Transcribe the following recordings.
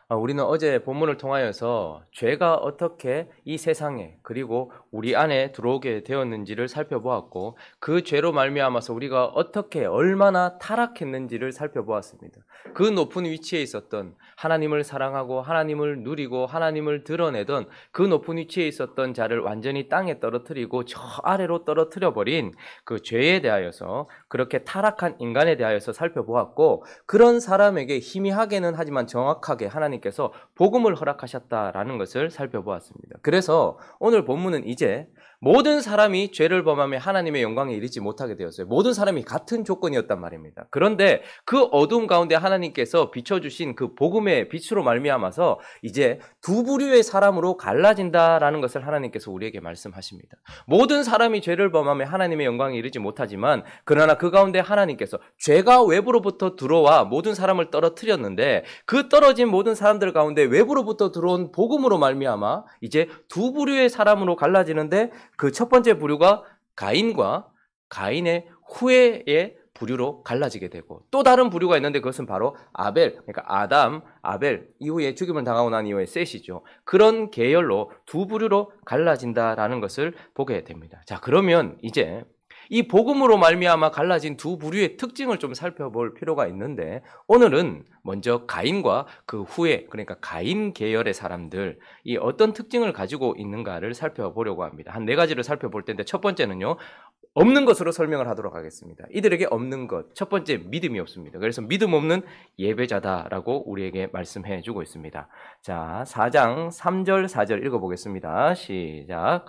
우리는 어제 본문을 통하여서 죄가 어떻게 이 세상에 그리고 우리 안에 들어오게 되었는지를 살펴보았고 그 죄로 말미암아서 우리가 어떻게 얼마나 타락했는지를 살펴보았습니다. 그 높은 위치에 있었던 하나님을 사랑하고 하나님을 누리고 하나님을 드러내던 그 높은 위치에 있었던 자를 완전히 땅에 떨어뜨리고 저 아래로 떨어뜨려 버린 그 죄에 대하여서 그렇게 타락한 인간에 대하여서 살펴보았고 그런 사람에게 희미하게는 하지만 정확하게 하나님께서 복음을 허락하셨다라는 것을 살펴보았습니다. 그래서 오늘 본문은 이제 모든 사람이 죄를 범하며 하나님의 영광에 이르지 못하게 되었어요. 모든 사람이 같은 조건이었단 말입니다. 그런데 그 어두움 가운데 하나님께서 비춰주신 그 복음의 빛으로 말미암아서 이제 두 부류의 사람으로 갈라진다라는 것을 하나님께서 우리에게 말씀하십니다. 모든 사람이 죄를 범하며 하나님의 영광에 이르지 못하지만 그러나 그 가운데 하나님께서 죄가 외부로부터 들어와 모든 사람을 떨어뜨렸는데 그 떨어진 모든 사람들 가운데 외부로부터 들어온 복음으로 말미암아 이제 두 부류의 사람으로 갈라지는데 그 첫 번째 부류가 가인과 가인의 후예의 부류로 갈라지게 되고 또 다른 부류가 있는데 그것은 바로 아벨, 그러니까 아담, 아벨 이후에 죽임을 당하고 난 이후에 셋이죠. 그런 계열로 두 부류로 갈라진다라는 것을 보게 됩니다. 자, 그러면 이제 이 복음으로 말미암아 갈라진 두 부류의 특징을 좀 살펴볼 필요가 있는데 오늘은 먼저 가인과 그 후에 그러니까 가인 계열의 사람들 이 어떤 특징을 가지고 있는가를 살펴보려고 합니다. 한 네 가지를 살펴볼 텐데 첫 번째는요. 없는 것으로 설명을 하도록 하겠습니다. 이들에게 없는 것. 첫 번째 믿음이 없습니다. 그래서 믿음 없는 예배자다라고 우리에게 말씀해 주고 있습니다. 자, 4장 3절 4절 읽어보겠습니다. 시작.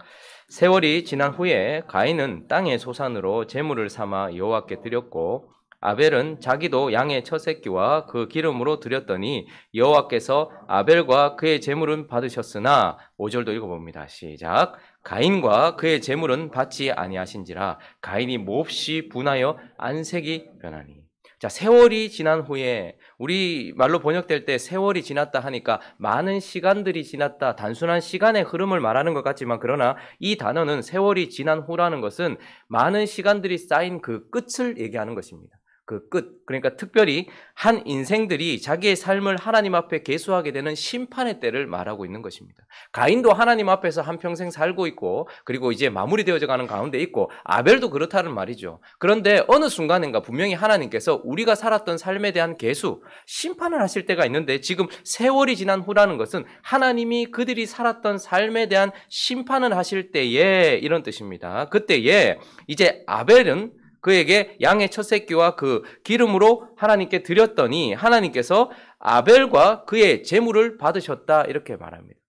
세월이 지난 후에 가인은 땅의 소산으로 제물을 삼아 여호와께 드렸고 아벨은 자기도 양의 첫 새끼와 그 기름으로 드렸더니 여호와께서 아벨과 그의 제물은 받으셨으나 5절도 읽어봅니다. 시작. 가인과 그의 제물은 받지 아니하신지라 가인이 몹시 분하여 안색이 변하니. 자, 세월이 지난 후에 우리 말로 번역될 때 세월이 지났다 하니까 많은 시간들이 지났다, 단순한 시간의 흐름을 말하는 것 같지만 그러나 이 단어는 세월이 지난 후라는 것은 많은 시간들이 쌓인 그 끝을 얘기하는 것입니다. 그 끝, 그러니까 특별히 한 인생들이 자기의 삶을 하나님 앞에 계수하게 되는 심판의 때를 말하고 있는 것입니다. 가인도 하나님 앞에서 한평생 살고 있고 그리고 이제 마무리되어져 가는 가운데 있고 아벨도 그렇다는 말이죠. 그런데 어느 순간인가 분명히 하나님께서 우리가 살았던 삶에 대한 계수, 심판을 하실 때가 있는데 지금 세월이 지난 후라는 것은 하나님이 그들이 살았던 삶에 대한 심판을 하실 때에 이런 뜻입니다. 그때에 이제 아벨은 그에게 양의 첫 새끼와 그 기름으로 하나님께 드렸더니 하나님께서 아벨과 그의 제물을 받으셨다 이렇게 말합니다.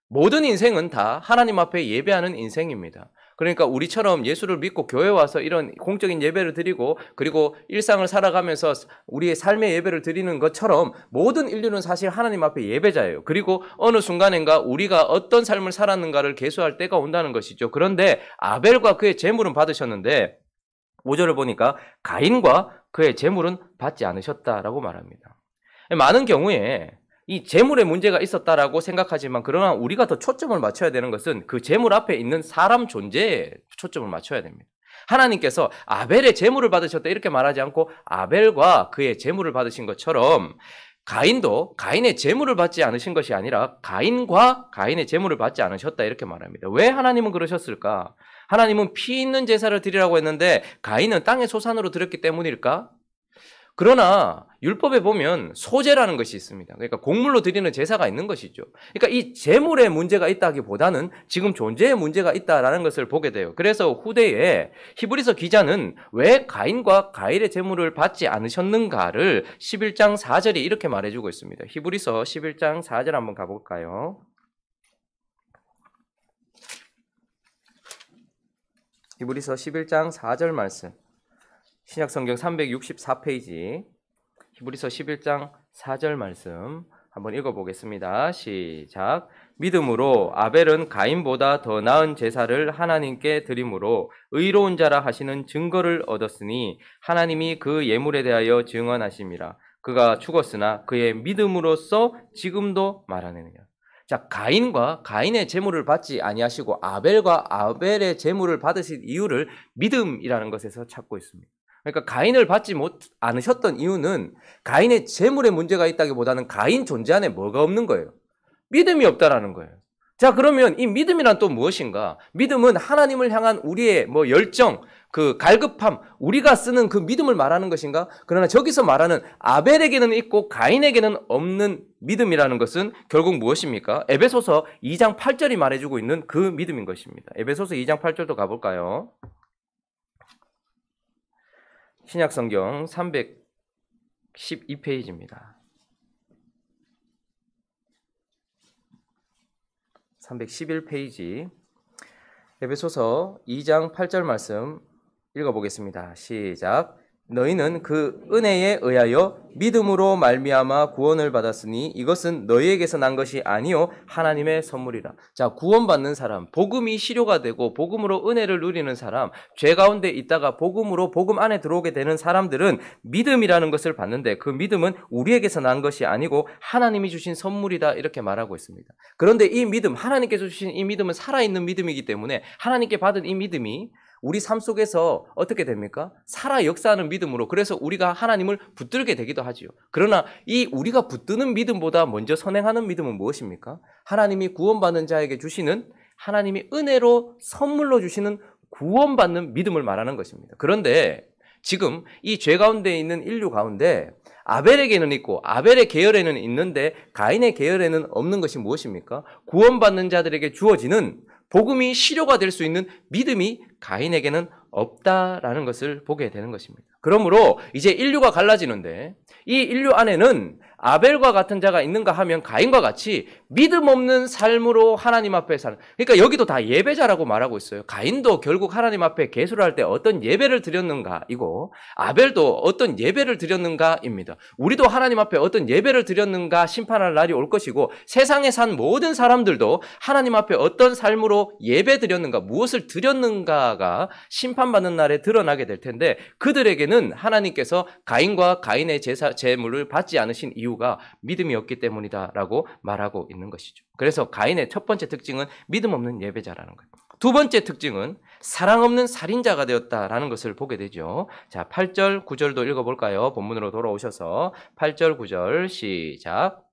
모든 인생은 다 하나님 앞에 예배하는 인생입니다. 그러니까 우리처럼 예수를 믿고 교회 와서 이런 공적인 예배를 드리고 그리고 일상을 살아가면서 우리의 삶의 예배를 드리는 것처럼 모든 인류는 사실 하나님 앞에 예배자예요. 그리고 어느 순간인가 우리가 어떤 삶을 살았는가를 계수할 때가 온다는 것이죠. 그런데 아벨과 그의 제물은 받으셨는데 5절을 보니까 가인과 그의 제물은 받지 않으셨다라고 말합니다. 많은 경우에 이 제물에 문제가 있었다라고 생각하지만 그러나 우리가 더 초점을 맞춰야 되는 것은 그 제물 앞에 있는 사람 존재에 초점을 맞춰야 됩니다. 하나님께서 아벨의 제물을 받으셨다 이렇게 말하지 않고 아벨과 그의 제물을 받으신 것처럼 가인도 가인의 제물을 받지 않으신 것이 아니라 가인과 가인의 제물을 받지 않으셨다 이렇게 말합니다. 왜 하나님은 그러셨을까? 하나님은 피 있는 제사를 드리라고 했는데 가인은 땅의 소산으로 드렸기 때문일까? 그러나 율법에 보면 소제라는 것이 있습니다. 그러니까 곡물로 드리는 제사가 있는 것이죠. 그러니까 이 제물에 문제가 있다기보다는 지금 존재에 문제가 있다라는 것을 보게 돼요. 그래서 후대에 히브리서 기자는 왜 가인과 가일의 제물을 받지 않으셨는가를 11장 4절이 이렇게 말해주고 있습니다. 히브리서 11장 4절 한번 가볼까요? 히브리서 11장 4절 말씀. 신약성경 364페이지 히브리서 11장 4절 말씀 한번 읽어보겠습니다. 시작. 믿음으로 아벨은 가인보다 더 나은 제사를 하나님께 드림으로 의로운 자라 하시는 증거를 얻었으니 하나님이 그 예물에 대하여 증언하심이라. 그가 죽었으나 그의 믿음으로써 지금도 말하느니라. 자, 가인과 가인의 제물을 받지 아니하시고 아벨과 아벨의 제물을 받으신 이유를 믿음이라는 것에서 찾고 있습니다. 그러니까 가인을 받지 않으셨던 이유는 가인의 재물에 문제가 있다기보다는 가인 존재 안에 뭐가 없는 거예요? 믿음이 없다라는 거예요. 자, 그러면 이 믿음이란 또 무엇인가? 믿음은 하나님을 향한 우리의 열정, 그 갈급함, 우리가 쓰는 그 믿음을 말하는 것인가? 그러나 저기서 말하는 아벨에게는 있고 가인에게는 없는 믿음이라는 것은 결국 무엇입니까? 에베소서 2장 8절이 말해주고 있는 그 믿음인 것입니다. 에베소서 2장 8절도 가볼까요? 신약성경 312페이지입니다. 311페이지 에베소서 2장 8절 말씀 읽어보겠습니다. 시작. 너희는 그 은혜에 의하여 믿음으로 말미암아 구원을 받았으니 이것은 너희에게서 난 것이 아니요 하나님의 선물이라. 자, 구원받는 사람, 복음이 실효가 되고 복음으로 은혜를 누리는 사람, 죄 가운데 있다가 복음으로 복음 안에 들어오게 되는 사람들은 믿음이라는 것을 받는데 그 믿음은 우리에게서 난 것이 아니고 하나님이 주신 선물이다 이렇게 말하고 있습니다. 그런데 이 믿음, 하나님께서 주신 이 믿음은 살아있는 믿음이기 때문에 하나님께 받은 이 믿음이 우리 삶 속에서 어떻게 됩니까? 살아 역사하는 믿음으로, 그래서 우리가 하나님을 붙들게 되기도 하지요. 그러나 이 우리가 붙드는 믿음보다 먼저 선행하는 믿음은 무엇입니까? 하나님이 구원받는 자에게 주시는, 하나님이 은혜로 선물로 주시는 구원받는 믿음을 말하는 것입니다. 그런데 지금 이 죄 가운데 있는 인류 가운데 아벨에게는 있고 아벨의 계열에는 있는데 가인의 계열에는 없는 것이 무엇입니까? 구원받는 자들에게 주어지는 복음이 실효가 될 수 있는 믿음이 가인에게는 없다라는 것을 보게 되는 것입니다. 그러므로 이제 인류가 갈라지는데 이 인류 안에는 아벨과 같은 자가 있는가 하면 가인과 같이 믿음 없는 삶으로 하나님 앞에 사는, 그러니까 여기도 다 예배자라고 말하고 있어요. 가인도 결국 하나님 앞에 계수를 할 때 어떤 예배를 드렸는가이고 아벨도 어떤 예배를 드렸는가입니다. 우리도 하나님 앞에 어떤 예배를 드렸는가 심판할 날이 올 것이고 세상에 산 모든 사람들도 하나님 앞에 어떤 삶으로 예배 드렸는가, 무엇을 드렸는가가 심판받는 날에 드러나게 될 텐데 그들에게는 하나님께서 가인과 가인의 제물을 받지 않으신 이유가 믿음이 없기 때문이다라고 말하고 있는 것이죠. 그래서 가인의 첫 번째 특징은 믿음 없는 예배자라는 거예요. 두 번째 특징은 사랑 없는 살인자가 되었다라는 것을 보게 되죠. 자, 8절, 9절도 읽어볼까요? 본문으로 돌아오셔서 8절, 9절 시작.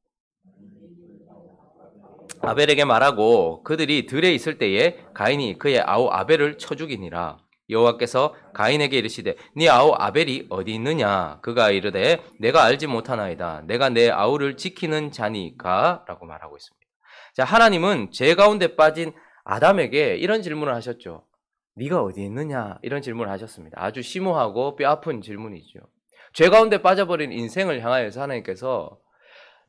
아벨에게 말하고 그들이 들에 있을 때에 가인이 그의 아우 아벨을 쳐 죽이니라. 여호와께서 가인에게 이르시되 네 아우 아벨이 어디 있느냐? 그가 이르되 내가 알지 못하나이다. 내가 내 아우를 지키는 자니까 라고 말하고 있습니다. 자, 하나님은 죄 가운데 빠진 아담에게 이런 질문을 하셨죠. 네가 어디 있느냐? 이런 질문을 하셨습니다. 아주 심오하고 뼈아픈 질문이죠. 죄 가운데 빠져버린 인생을 향하여서 하나님께서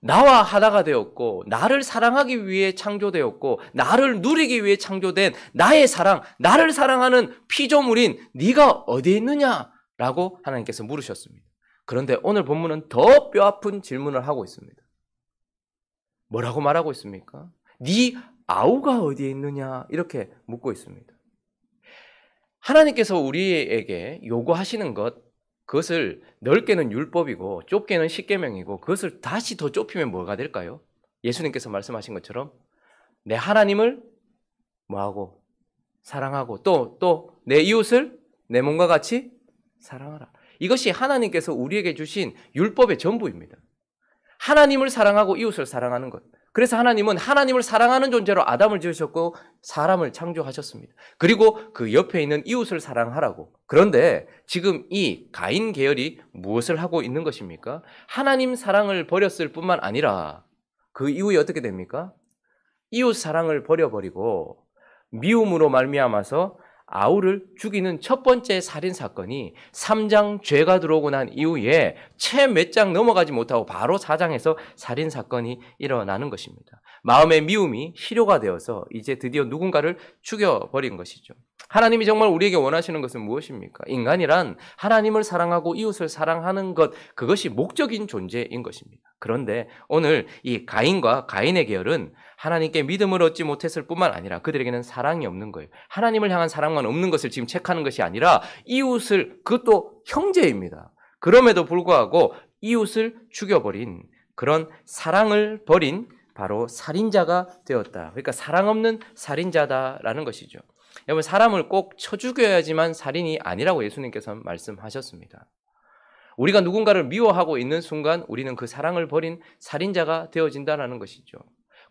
나와 하나가 되었고 나를 사랑하기 위해 창조되었고 나를 누리기 위해 창조된 나의 사랑, 나를 사랑하는 피조물인 네가 어디에 있느냐라고 하나님께서 물으셨습니다. 그런데 오늘 본문은 더 뼈아픈 질문을 하고 있습니다. 뭐라고 말하고 있습니까? 네 아우가 어디에 있느냐 이렇게 묻고 있습니다. 하나님께서 우리에게 요구하시는 것, 그것을 넓게는 율법이고 좁게는 십계명이고 그것을 다시 더 좁히면 뭐가 될까요? 예수님께서 말씀하신 것처럼 내 하나님을 뭐하고? 사랑하고 또 내 이웃을 내 몸과 같이 사랑하라. 이것이 하나님께서 우리에게 주신 율법의 전부입니다. 하나님을 사랑하고 이웃을 사랑하는 것. 그래서 하나님은 하나님을 사랑하는 존재로 아담을 지으셨고 사람을 창조하셨습니다. 그리고 그 옆에 있는 이웃을 사랑하라고. 그런데 지금 이 가인 계열이 무엇을 하고 있는 것입니까? 하나님 사랑을 버렸을 뿐만 아니라 그 이후에 어떻게 됩니까? 이웃 사랑을 버려버리고 미움으로 말미암아서 아우를 죽이는 첫 번째 살인 사건이 3장 죄가 들어오고 난 이후에 채 몇 장 넘어가지 못하고 바로 4장에서 살인 사건이 일어나는 것입니다. 마음의 미움이 실효가 되어서 이제 드디어 누군가를 죽여버린 것이죠. 하나님이 정말 우리에게 원하시는 것은 무엇입니까? 인간이란 하나님을 사랑하고 이웃을 사랑하는 것, 그것이 목적인 존재인 것입니다. 그런데 오늘 이 가인과 가인의 계열은 하나님께 믿음을 얻지 못했을 뿐만 아니라 그들에게는 사랑이 없는 거예요. 하나님을 향한 사랑만 없는 것을 지금 체크하는 것이 아니라 이웃을, 그것도 형제입니다. 그럼에도 불구하고 이웃을 죽여버린 그런 사랑을 버린 바로 살인자가 되었다. 그러니까 사랑 없는 살인자다라는 것이죠. 여러분 사람을 꼭 쳐 죽여야지만 살인이 아니라고 예수님께서 말씀하셨습니다. 우리가 누군가를 미워하고 있는 순간 우리는 그 사랑을 버린 살인자가 되어진다는 것이죠.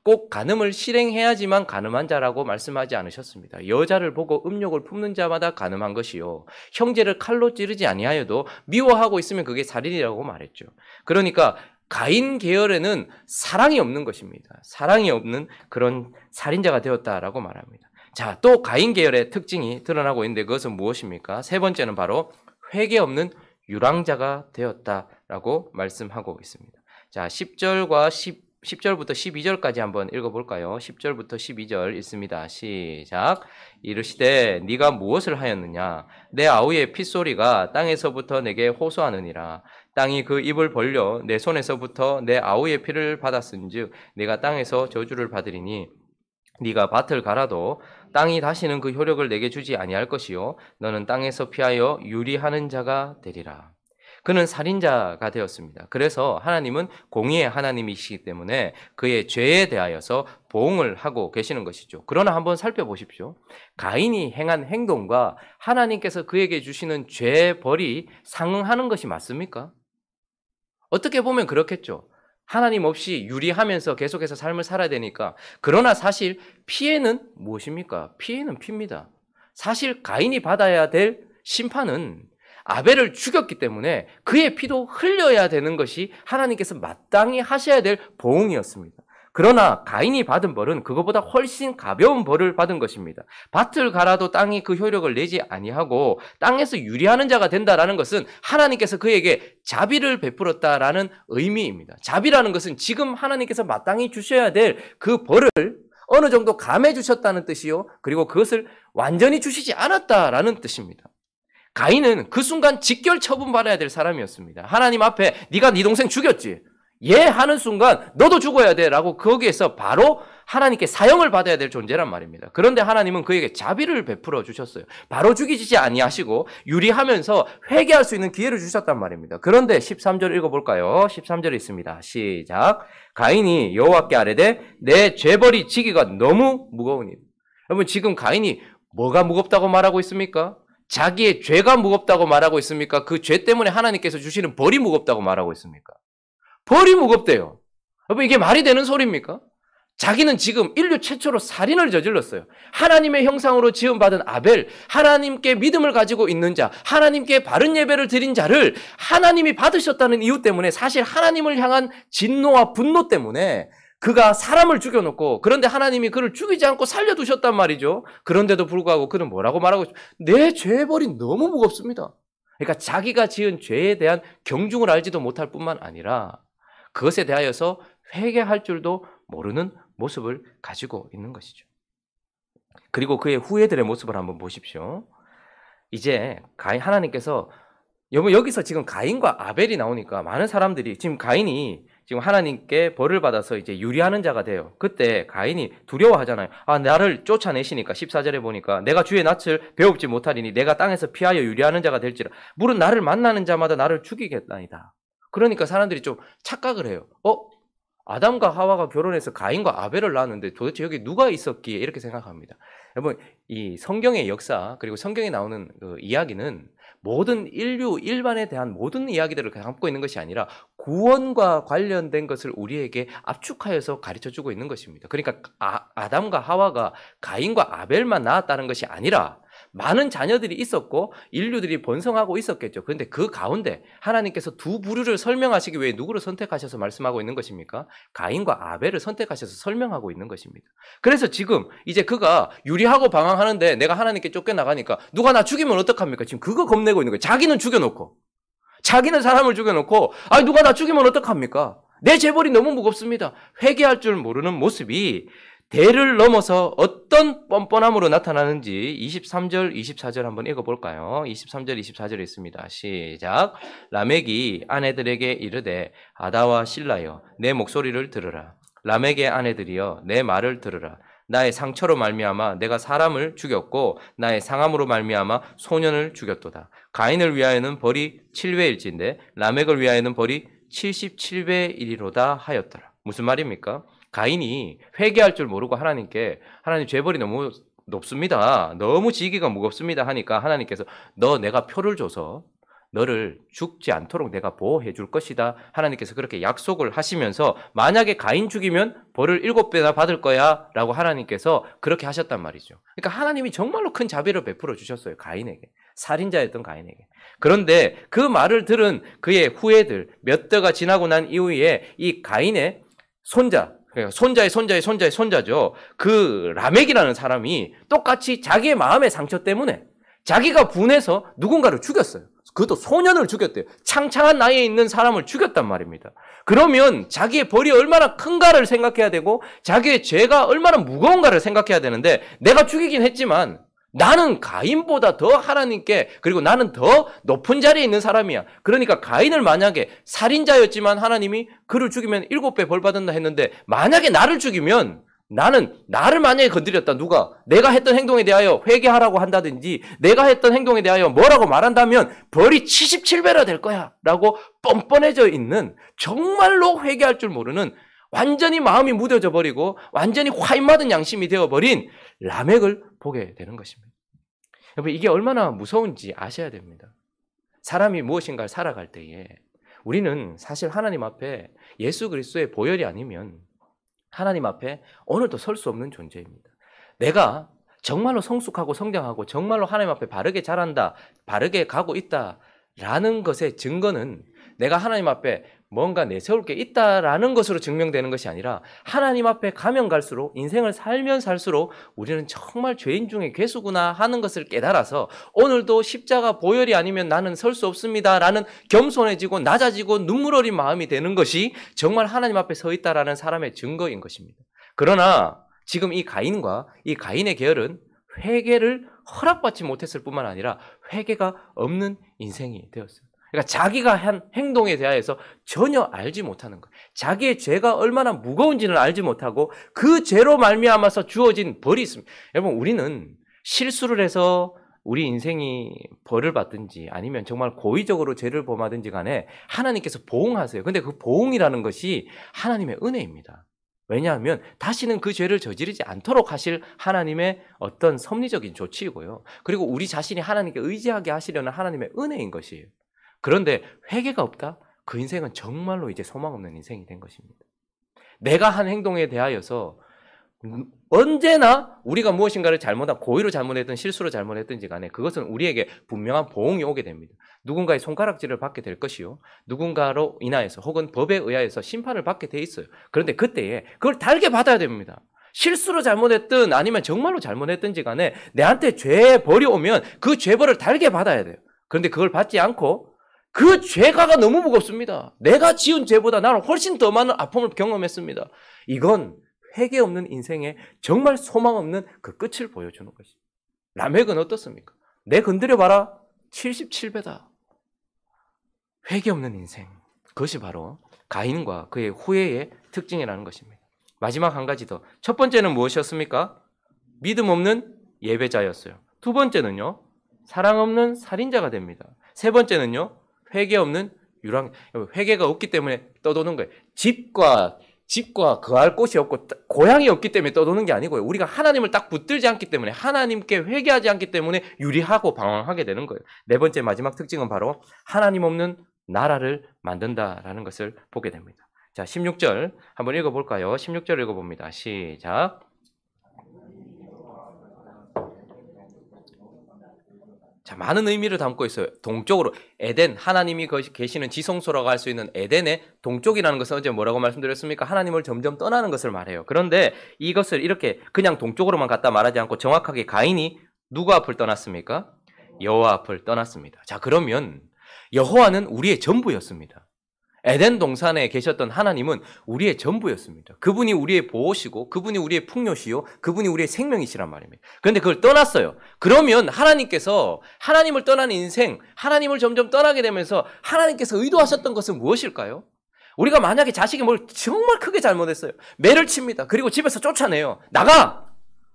꼭 간음을 실행해야지만 간음한 자라고 말씀하지 않으셨습니다. 여자를 보고 음욕을 품는 자마다 간음한 것이요, 형제를 칼로 찌르지 아니하여도 미워하고 있으면 그게 살인이라고 말했죠. 그러니까 가인 계열에는 사랑이 없는 것입니다. 사랑이 없는 그런 살인자가 되었다라고 말합니다. 자, 또 가인 계열의 특징이 드러나고 있는데 그것은 무엇입니까? 세 번째는 바로 회개 없는 유랑자가 되었다라고 말씀하고 있습니다. 자, 10절부터 12절까지 한번 읽어볼까요? 10절부터 12절 읽습니다. 시작. 이르시되 네가 무엇을 하였느냐? 내 아우의 핏소리가 땅에서부터 내게 호소하느니라. 땅이 그 입을 벌려 내 손에서부터 내 아우의 피를 받았은즉 내가 땅에서 저주를 받으리니 네가 밭을 갈아도 땅이 다시는 그 효력을 내게 주지 아니할 것이요 너는 땅에서 피하여 유리하는 자가 되리라. 그는 살인자가 되었습니다. 그래서 하나님은 공의의 하나님이시기 때문에 그의 죄에 대하여서 보응을 하고 계시는 것이죠. 그러나 한번 살펴보십시오. 가인이 행한 행동과 하나님께서 그에게 주시는 죄의 벌이 상응하는 것이 맞습니까? 어떻게 보면 그렇겠죠. 하나님 없이 유리하면서 계속해서 삶을 살아야 되니까. 그러나 사실 피해는 무엇입니까? 피해는 피입니다. 사실 가인이 받아야 될 심판은 아벨을 죽였기 때문에 그의 피도 흘려야 되는 것이 하나님께서 마땅히 하셔야 될 보응이었습니다. 그러나 가인이 받은 벌은 그것보다 훨씬 가벼운 벌을 받은 것입니다. 밭을 갈아도 땅이 그 효력을 내지 아니하고 땅에서 유리하는 자가 된다라는 것은 하나님께서 그에게 자비를 베풀었다라는 의미입니다. 자비라는 것은 지금 하나님께서 마땅히 주셔야 될 그 벌을 어느 정도 감해 주셨다는 뜻이요, 그리고 그것을 완전히 주시지 않았다라는 뜻입니다. 가인은 그 순간 직결 처분받아야 될 사람이었습니다. 하나님 앞에 네가 네 동생 죽였지? 예 하는 순간 너도 죽어야 돼 라고 거기에서 바로 하나님께 사형을 받아야 될 존재란 말입니다. 그런데 하나님은 그에게 자비를 베풀어 주셨어요. 바로 죽이지 아니하시고 유리하면서 회개할 수 있는 기회를 주셨단 말입니다. 그런데 13절 읽어볼까요? 13절에 있습니다. 시작. 가인이 여호와께 아뢰되 내 죄벌이 지기가 너무 무거우니. 여러분 지금 가인이 뭐가 무겁다고 말하고 있습니까? 자기의 죄가 무겁다고 말하고 있습니까? 그 죄 때문에 하나님께서 주시는 벌이 무겁다고 말하고 있습니까? 벌이 무겁대요. 여러분 이게 말이 되는 소리입니까? 자기는 지금 인류 최초로 살인을 저질렀어요. 하나님의 형상으로 지음받은 아벨, 하나님께 믿음을 가지고 있는 자, 하나님께 바른 예배를 드린 자를 하나님이 받으셨다는 이유 때문에, 사실 하나님을 향한 진노와 분노 때문에 그가 사람을 죽여놓고, 그런데 하나님이 그를 죽이지 않고 살려두셨단 말이죠. 그런데도 불구하고 그는 뭐라고 말하고 있어요? 내 죄의 벌이 너무 무겁습니다. 그러니까 자기가 지은 죄에 대한 경중을 알지도 못할 뿐만 아니라 그것에 대하여서 회개할 줄도 모르는 모습을 가지고 있는 것이죠. 그리고 그의 후예들의 모습을 한번 보십시오. 이제 하나님께서 여기서 지금 가인과 아벨이 나오니까 많은 사람들이 지금 가인이 지금 하나님께 벌을 받아서 이제 유리하는 자가 돼요. 그때 가인이 두려워하잖아요. 아, 나를 쫓아내시니까 14절에 보니까 내가 주의 낯을 배웁지 못하리니 내가 땅에서 피하여 유리하는 자가 될지라. 물은 나를 만나는 자마다 나를 죽이겠나이다. 그러니까 사람들이 좀 착각을 해요. 아담과 하와가 결혼해서 가인과 아벨을 낳았는데 도대체 여기 누가 있었기에 이렇게 생각합니다. 여러분 이 성경의 역사 그리고 성경에 나오는 그 이야기는 모든 인류 일반에 대한 모든 이야기들을 담고 있는 것이 아니라 구원과 관련된 것을 우리에게 압축하여서 가르쳐주고 있는 것입니다. 그러니까 아담과 하와가 가인과 아벨만 낳았다는 것이 아니라 많은 자녀들이 있었고 인류들이 번성하고 있었겠죠. 그런데 그 가운데 하나님께서 두 부류를 설명하시기 위해 누구를 선택하셔서 말씀하고 있는 것입니까? 가인과 아벨을 선택하셔서 설명하고 있는 것입니다. 그래서 지금 이제 그가 유리하고 방황하는데 내가 하나님께 쫓겨나가니까 누가 나 죽이면 어떡합니까? 지금 그거 겁내고 있는 거예요. 자기는 죽여놓고, 자기는 사람을 죽여놓고, 누가 나 죽이면 어떡합니까? 내 재벌이 너무 무겁습니다. 회개할 줄 모르는 모습이 대를 넘어서 어떤 뻔뻔함으로 나타나는지 23절, 24절 한번 읽어볼까요? 23절, 24절에 있습니다. 시작. 라멕이 아내들에게 이르되 아다와 실라여 내 목소리를 들으라. 라멕의 아내들이여 내 말을 들으라. 나의 상처로 말미암아 내가 사람을 죽였고 나의 상함으로 말미암아 소년을 죽였도다. 가인을 위하여는 벌이 7배일진데 라멕을 위하여는 벌이 77배이리로다 하였더라. 무슨 말입니까? 가인이 회개할 줄 모르고 하나님 죄벌이 너무 높습니다. 너무 지기가 무겁습니다 하니까 하나님께서 너 내가 표를 줘서 너를 죽지 않도록 내가 보호해 줄 것이다. 하나님께서 그렇게 약속을 하시면서 만약에 가인 죽이면 벌을 7배나 받을 거야 라고 하나님께서 그렇게 하셨단 말이죠. 그러니까 하나님이 정말로 큰 자비를 베풀어 주셨어요. 가인에게. 살인자였던 가인에게. 그런데 그 말을 들은 그의 후예들 몇 대가 지나고 난 이후에 이 가인의 손자, 그러니까 손자의 손자의 손자의 손자죠. 그 라멕이라는 사람이 똑같이 자기의 마음의 상처 때문에 자기가 분해서 누군가를 죽였어요. 그것도 소년을 죽였대요. 창창한 나이에 있는 사람을 죽였단 말입니다. 그러면 자기의 벌이 얼마나 큰가를 생각해야 되고 자기의 죄가 얼마나 무거운가를 생각해야 되는데 내가 죽이긴 했지만 나는 가인보다 더 하나님께 그리고 나는 더 높은 자리에 있는 사람이야. 그러니까 가인을 만약에 살인자였지만 하나님이 그를 죽이면 7배 벌 받는다 했는데 만약에 나를 죽이면 나를 만약에 건드렸다. 누가? 내가 했던 행동에 대하여 회개하라고 한다든지 내가 했던 행동에 대하여 뭐라고 말한다면 벌이 77배나 될 거야 라고 뻔뻔해져 있는 정말로 회개할 줄 모르는 완전히 마음이 무뎌져 버리고 완전히 화인맞은 양심이 되어버린 라멕을 보게 되는 것입니다. 여러분 이게 얼마나 무서운지 아셔야 됩니다. 사람이 무엇인가를 살아갈 때에 우리는 사실 하나님 앞에 예수 그리스도의 보혈이 아니면 하나님 앞에 오늘도 설 수 없는 존재입니다. 내가 정말로 성숙하고 성장하고 정말로 하나님 앞에 바르게 자란다, 바르게 가고 있다라는 것의 증거는 내가 하나님 앞에 뭔가 내세울 게 있다라는 것으로 증명되는 것이 아니라 하나님 앞에 가면 갈수록 인생을 살면 살수록 우리는 정말 죄인 중에 괴수구나 하는 것을 깨달아서 오늘도 십자가 보혈이 아니면 나는 설 수 없습니다라는 겸손해지고 낮아지고 눈물 어린 마음이 되는 것이 정말 하나님 앞에 서 있다라는 사람의 증거인 것입니다. 그러나 지금 이 가인과 이 가인의 계열은 회개를 허락받지 못했을 뿐만 아니라 회개가 없는 인생이 되었어요. 그러니까 자기가 한 행동에 대하여서 전혀 알지 못하는 거예요. 자기의 죄가 얼마나 무거운지는 알지 못하고 그 죄로 말미암아서 주어진 벌이 있습니다. 여러분 우리는 실수를 해서 우리 인생이 벌을 받든지 아니면 정말 고의적으로 죄를 범하든지 간에 하나님께서 보응하세요. 근데 그 보응이라는 것이 하나님의 은혜입니다. 왜냐하면 다시는 그 죄를 저지르지 않도록 하실 하나님의 어떤 섭리적인 조치이고요. 그리고 우리 자신이 하나님께 의지하게 하시려는 하나님의 은혜인 것이에요. 그런데 회개가 없다? 그 인생은 정말로 이제 소망 없는 인생이 된 것입니다. 내가 한 행동에 대하여서 언제나 우리가 무엇인가를 잘못한 고의로 잘못했든 실수로 잘못했든지 간에 그것은 우리에게 분명한 보응이 오게 됩니다. 누군가의 손가락질을 받게 될 것이요. 누군가로 인하여서 혹은 법에 의하여서 심판을 받게 돼 있어요. 그런데 그때에 그걸 달게 받아야 됩니다. 실수로 잘못했든 아니면 정말로 잘못했든지 간에 내한테 죄의 벌이 오면 그 죄벌을 달게 받아야 돼요. 그런데 그걸 받지 않고 그 죄가가 너무 무겁습니다. 내가 지은 죄보다 나는 훨씬 더 많은 아픔을 경험했습니다. 이건 회개 없는 인생에 정말 소망 없는 그 끝을 보여주는 것입니다. 라멕은 어떻습니까? 내 건드려봐라 77배다. 회개 없는 인생. 그것이 바로 가인과 그의 후예의 특징이라는 것입니다. 마지막 한 가지 더. 첫 번째는 무엇이었습니까? 믿음 없는 예배자였어요. 두 번째는요. 사랑 없는 살인자가 됩니다. 세 번째는요. 회개 없는 유랑. 회개가 없기 때문에 떠도는 거예요. 집과 거할 곳이 없고 고향이 없기 때문에 떠도는 게 아니고요. 우리가 하나님을 딱 붙들지 않기 때문에 하나님께 회개하지 않기 때문에 유리하고 방황하게 되는 거예요. 네 번째 마지막 특징은 바로 하나님 없는 나라를 만든다라는 것을 보게 됩니다. 자, 16절 한번 읽어볼까요? 16절 읽어봅니다. 시작. 자, 많은 의미를 담고 있어요. 동쪽으로 에덴, 하나님이 계시는 지성소라고 할 수 있는 에덴의 동쪽이라는 것은 어제 뭐라고 말씀드렸습니까? 하나님을 점점 떠나는 것을 말해요. 그런데 이것을 이렇게 그냥 동쪽으로만 갖다 말하지 않고 정확하게 가인이 누구 앞을 떠났습니까? 여호와 앞을 떠났습니다. 자, 그러면 여호와는 우리의 전부였습니다. 에덴 동산에 계셨던 하나님은 우리의 전부였습니다. 그분이 우리의 보호시고 그분이 우리의 풍요시요 그분이 우리의 생명이시란 말입니다. 그런데 그걸 떠났어요. 그러면 하나님께서 하나님을 떠난 인생, 하나님을 점점 떠나게 되면서 하나님께서 의도하셨던 것은 무엇일까요? 우리가 만약에 자식이 뭘 정말 크게 잘못했어요. 매를 칩니다. 그리고 집에서 쫓아내요. 나가!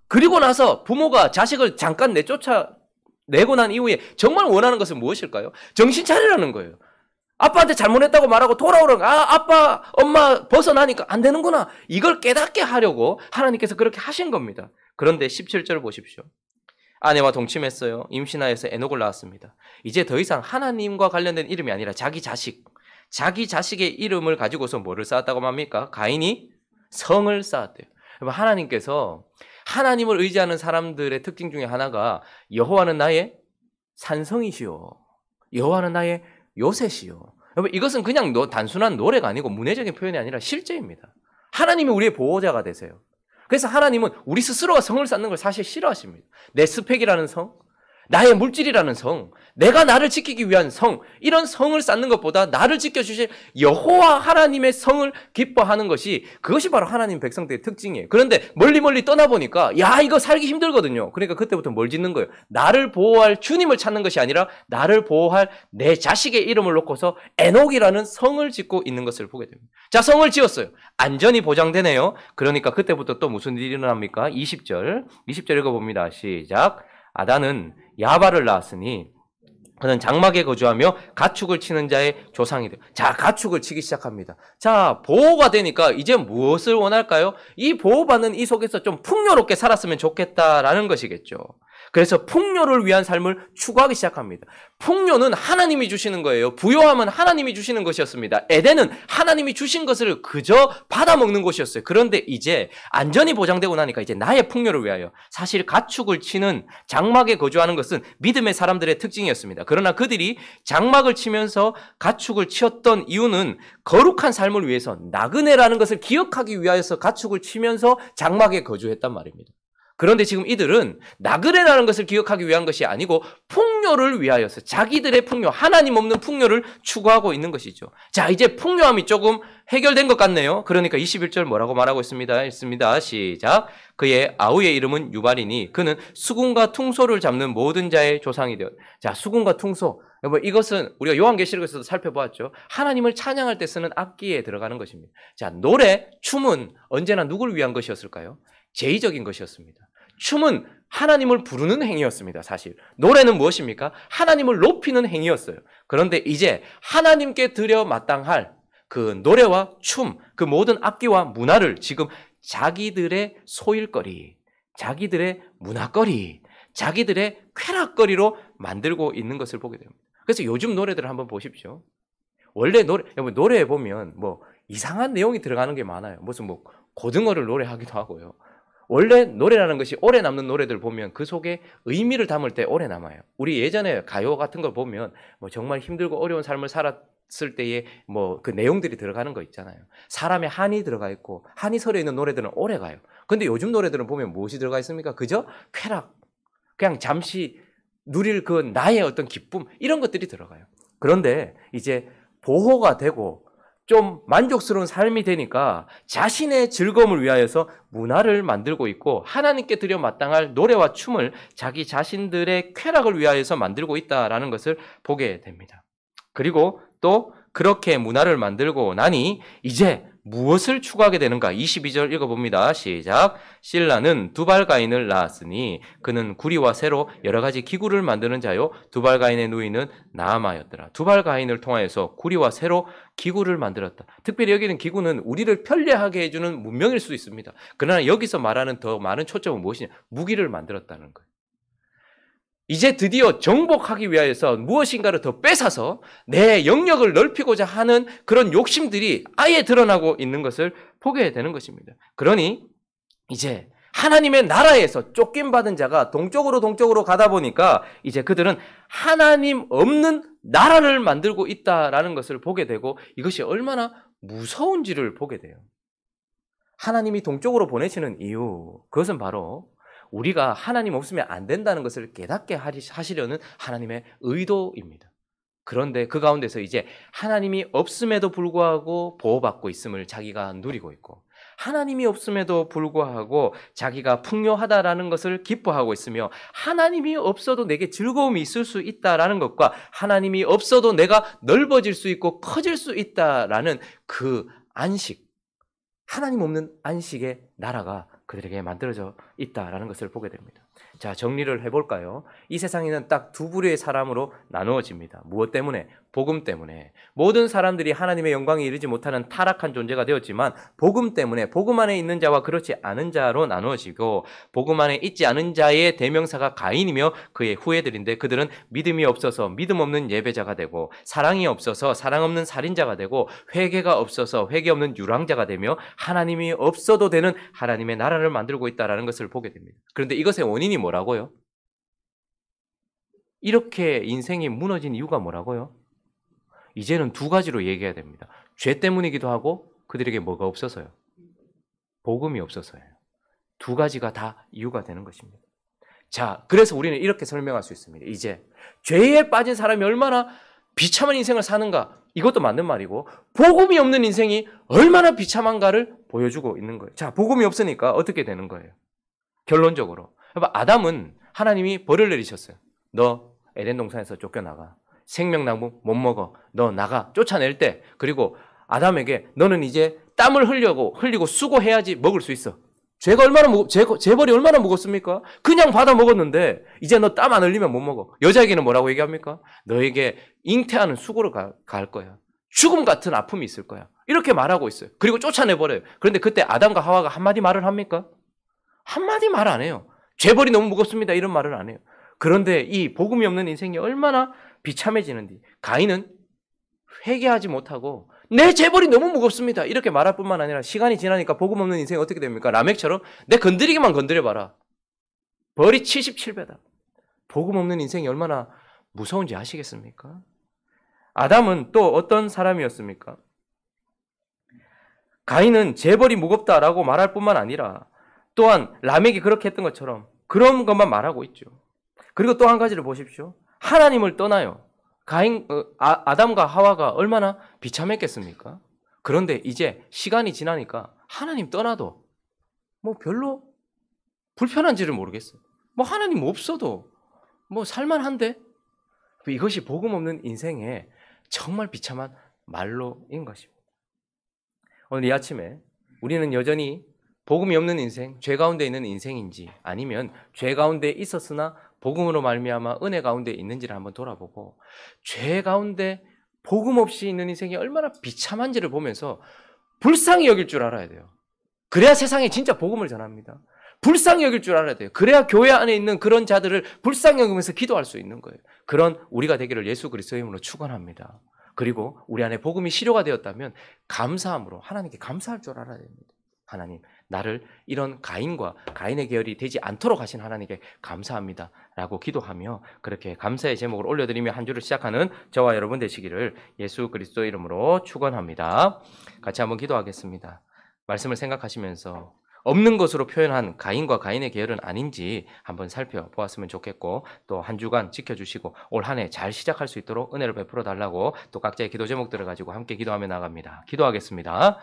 그리고 나서 부모가 자식을 잠깐 내쫓아내고 난 이후에 정말 원하는 것은 무엇일까요? 정신 차리라는 거예요. 아빠한테 잘못했다고 말하고 돌아오라고. 아빠, 엄마 벗어나니까 안 되는구나. 이걸 깨닫게 하려고 하나님께서 그렇게 하신 겁니다. 그런데 17절 보십시오. 아내와 동침했어요. 임신하여서 에녹을 낳았습니다. 이제 더 이상 하나님과 관련된 이름이 아니라 자기 자식의 이름을 가지고서 뭐를 쌓았다고 합니까? 가인이 성을 쌓았대요. 하나님께서 하나님을 의지하는 사람들의 특징 중에 하나가 여호와는 나의 산성이시오. 여호와는 나의 요새시오. 여러분, 이것은 그냥 단순한 노래가 아니고 문해적인 표현이 아니라 실제입니다. 하나님이 우리의 보호자가 되세요. 그래서 하나님은 우리 스스로가 성을 쌓는 걸 사실 싫어하십니다. 내 스펙이라는 성, 나의 물질이라는 성, 내가 나를 지키기 위한 성, 이런 성을 쌓는 것보다 나를 지켜주실 여호와 하나님의 성을 기뻐하는 것이, 그것이 바로 하나님 백성들의 특징이에요. 그런데 멀리 떠나보니까 야, 이거 살기 힘들거든요. 그러니까 그때부터 뭘 짓는 거예요? 나를 보호할 주님을 찾는 것이 아니라 나를 보호할 내 자식의 이름을 놓고서 에녹이라는 성을 짓고 있는 것을 보게 됩니다. 자, 성을 지었어요. 안전이 보장되네요. 그러니까 그때부터 또 무슨 일이 일어납니까? 20절 읽어봅니다. 시작. 아단은 야발을 낳았으니 그는 장막에 거주하며 가축을 치는 자의 조상이 돼요. 자, 가축을 치기 시작합니다. 자, 보호가 되니까 이제 무엇을 원할까요? 이 보호받는 이 속에서 좀 풍요롭게 살았으면 좋겠다라는 것이겠죠. 그래서 풍요를 위한 삶을 추구하기 시작합니다. 풍요는 하나님이 주시는 거예요. 부요함은 하나님이 주시는 것이었습니다. 에덴은 하나님이 주신 것을 그저 받아먹는 곳이었어요. 그런데 이제 안전이 보장되고 나니까 이제 나의 풍요를 위하여, 사실 가축을 치는 장막에 거주하는 것은 믿음의 사람들의 특징이었습니다. 그러나 그들이 장막을 치면서 가축을 치었던 이유는 거룩한 삶을 위해서, 나그네라는 것을 기억하기 위하여서 가축을 치면서 장막에 거주했단 말입니다. 그런데 지금 이들은 나그네라는 것을 기억하기 위한 것이 아니고 풍요를 위하여서, 자기들의 풍요, 하나님 없는 풍요를 추구하고 있는 것이죠. 자, 이제 풍요함이 조금 해결된 것 같네요. 그러니까 21절 뭐라고 말하고 있습니다. 시작. 그의 아우의 이름은 유발이니 그는 수군과 퉁소를 잡는 모든 자의 조상이 되었다. 자, 수군과 퉁소. 이것은 우리가 요한계시록에서도 살펴보았죠. 하나님을 찬양할 때 쓰는 악기에 들어가는 것입니다. 자, 노래, 춤은 언제나 누구를 위한 것이었을까요? 제의적인 것이었습니다. 춤은 하나님을 부르는 행위였습니다. 사실 노래는 무엇입니까? 하나님을 높이는 행위였어요. 그런데 이제 하나님께 드려 마땅할 그 노래와 춤, 그 모든 악기와 문화를 지금 자기들의 소일거리, 자기들의 문화거리, 자기들의 쾌락거리로 만들고 있는 것을 보게 됩니다. 그래서 요즘 노래들을 한번 보십시오. 원래 노래에 보면 뭐 이상한 내용이 들어가는 게 많아요. 무슨 뭐 고등어를 노래하기도 하고요. 원래 노래라는 것이 오래 남는 노래들 보면 그 속에 의미를 담을 때 오래 남아요. 우리 예전에 가요 같은 걸 보면 뭐 정말 힘들고 어려운 삶을 살았을 때의 뭐 그 내용들이 들어가는 거 있잖아요. 사람의 한이 들어가 있고 한이 서려 있는 노래들은 오래 가요. 근데 요즘 노래들은 보면 무엇이 들어가 있습니까? 그저 쾌락, 그냥 잠시 누릴 그 나의 어떤 기쁨, 이런 것들이 들어가요. 그런데 이제 보호가 되고 좀 만족스러운 삶이 되니까 자신의 즐거움을 위하여서 문화를 만들고 있고, 하나님께 드려 마땅할 노래와 춤을 자기 자신들의 쾌락을 위하여서 만들고 있다라는 것을 보게 됩니다. 그리고 또 그렇게 문화를 만들고 나니 이제 무엇을 추구하게 되는가? 22절 읽어봅니다. 시작. 실라는 두발가인을 낳았으니 그는 구리와 새로 여러 가지 기구를 만드는 자요, 두발가인의 누이는 나아마였더라. 두발가인을 통하여서 구리와 새로 기구를 만들었다. 특별히 여기는 기구는 우리를 편리하게 해주는 문명일 수 있습니다. 그러나 여기서 말하는 더 많은 초점은 무엇이냐? 무기를 만들었다는 거예요. 이제 드디어 정복하기 위하여서 무엇인가를 더 뺏어서 내 영역을 넓히고자 하는 그런 욕심들이 아예 드러나고 있는 것을 보게 되는 것입니다. 그러니 이제 하나님의 나라에서 쫓김받은 자가 동쪽으로 가다 보니까 이제 그들은 하나님 없는 나라를 만들고 있다라는 것을 보게 되고, 이것이 얼마나 무서운지를 보게 돼요. 하나님이 동쪽으로 보내시는 이유, 그것은 바로 우리가 하나님 없으면 안 된다는 것을 깨닫게 하시려는 하나님의 의도입니다. 그런데 그 가운데서 이제 하나님이 없음에도 불구하고 보호받고 있음을 자기가 누리고 있고, 하나님이 없음에도 불구하고 자기가 풍요하다라는 것을 기뻐하고 있으며, 하나님이 없어도 내게 즐거움이 있을 수 있다라는 것과 하나님이 없어도 내가 넓어질 수 있고 커질 수 있다라는 그 안식, 하나님 없는 안식의 나라가 그들에게 만들어져 있다라는 것을 보게 됩니다. 자, 정리를 해볼까요? 이 세상에는 딱 두 부류의 사람으로 나누어집니다. 무엇 때문에? 복음 때문에. 모든 사람들이 하나님의 영광에 이르지 못하는 타락한 존재가 되었지만 복음 때문에 복음 안에 있는 자와 그렇지 않은 자로 나누어지고, 복음 안에 있지 않은 자의 대명사가 가인이며 그의 후예들인데, 그들은 믿음이 없어서 믿음 없는 예배자가 되고, 사랑이 없어서 사랑 없는 살인자가 되고, 회개가 없어서 회개 없는 유랑자가 되며, 하나님이 없어도 되는 하나님의 나라를 만들고 있다는 것을 보게 됩니다. 그런데 이것의 원인이 뭐라고요? 이렇게 인생이 무너진 이유가 뭐라고요? 이제는 두 가지로 얘기해야 됩니다. 죄 때문이기도 하고 그들에게 뭐가 없어서요? 복음이 없어서예요. 두 가지가 다 이유가 되는 것입니다. 자, 그래서 우리는 이렇게 설명할 수 있습니다. 이제 죄에 빠진 사람이 얼마나 비참한 인생을 사는가, 이것도 맞는 말이고, 복음이 없는 인생이 얼마나 비참한가를 보여주고 있는 거예요. 자, 복음이 없으니까 어떻게 되는 거예요? 결론적으로 아담은 하나님이 벌을 내리셨어요. 너 에덴 동산에서 쫓겨나가. 생명나무 못 먹어. 너 나가. 쫓아낼 때, 그리고 아담에게 너는 이제 땀을 흘리고 수고해야지 먹을 수 있어. 죄가 얼마나 재벌이 얼마나 무겁습니까? 그냥 받아 먹었는데 이제 너 땀 안 흘리면 못 먹어. 여자에게는 뭐라고 얘기합니까? 너에게 잉태하는 수고를 갈 거야. 죽음 같은 아픔이 있을 거야. 이렇게 말하고 있어요. 그리고 쫓아내버려요. 그런데 그때 아담과 하와가 한마디 말을 합니까? 한마디 말 안 해요. 죄벌이 너무 무겁습니다. 이런 말을 안 해요. 그런데 이 복음이 없는 인생이 얼마나 비참해지는지, 가인은 회개하지 못하고 내 재벌이 너무 무겁습니다. 이렇게 말할 뿐만 아니라 시간이 지나니까 복음 없는 인생이 어떻게 됩니까? 라멕처럼 내 건드리기만 건드려봐라. 벌이 77배다. 복음 없는 인생이 얼마나 무서운지 아시겠습니까? 아담은 또 어떤 사람이었습니까? 가인은 재벌이 무겁다라고 말할 뿐만 아니라 또한 라멕이 그렇게 했던 것처럼 그런 것만 말하고 있죠. 그리고 또 한 가지를 보십시오. 하나님을 떠나요. 아담과 하와가 얼마나 비참했겠습니까? 그런데 이제 시간이 지나니까 하나님 떠나도 뭐 별로 불편한지를 모르겠어요. 뭐 하나님 없어도 뭐 살만한데? 이것이 복음 없는 인생의 정말 비참한 말로인 것입니다. 오늘 이 아침에 우리는 여전히 복음이 없는 인생, 죄 가운데 있는 인생인지, 아니면 죄 가운데 있었으나 복음으로 말미암아 은혜 가운데 있는지를 한번 돌아보고, 죄 가운데 복음 없이 있는 인생이 얼마나 비참한지를 보면서 불쌍히 여길 줄 알아야 돼요. 그래야 세상에 진짜 복음을 전합니다. 불쌍히 여길 줄 알아야 돼요. 그래야 교회 안에 있는 그런 자들을 불쌍히 여기면서 기도할 수 있는 거예요. 그런 우리가 되기를 예수 그리스도의 이름으로 축원합니다. 그리고 우리 안에 복음이 실효가 되었다면 감사함으로 하나님께 감사할 줄 알아야 됩니다. 하나님, 나를 이런 가인의 계열이 되지 않도록 하신 하나님께 감사합니다 라고 기도하며, 그렇게 감사의 제목을 올려드리며 한 주를 시작하는 저와 여러분 되시기를 예수 그리스도 이름으로 축원합니다. 같이 한번 기도하겠습니다. 말씀을 생각하시면서 없는 것으로 표현한 가인과 가인의 계열은 아닌지 한번 살펴보았으면 좋겠고, 또 한 주간 지켜주시고 올 한 해 잘 시작할 수 있도록 은혜를 베풀어 달라고 또 각자의 기도 제목들을 가지고 함께 기도하며 나갑니다. 기도하겠습니다.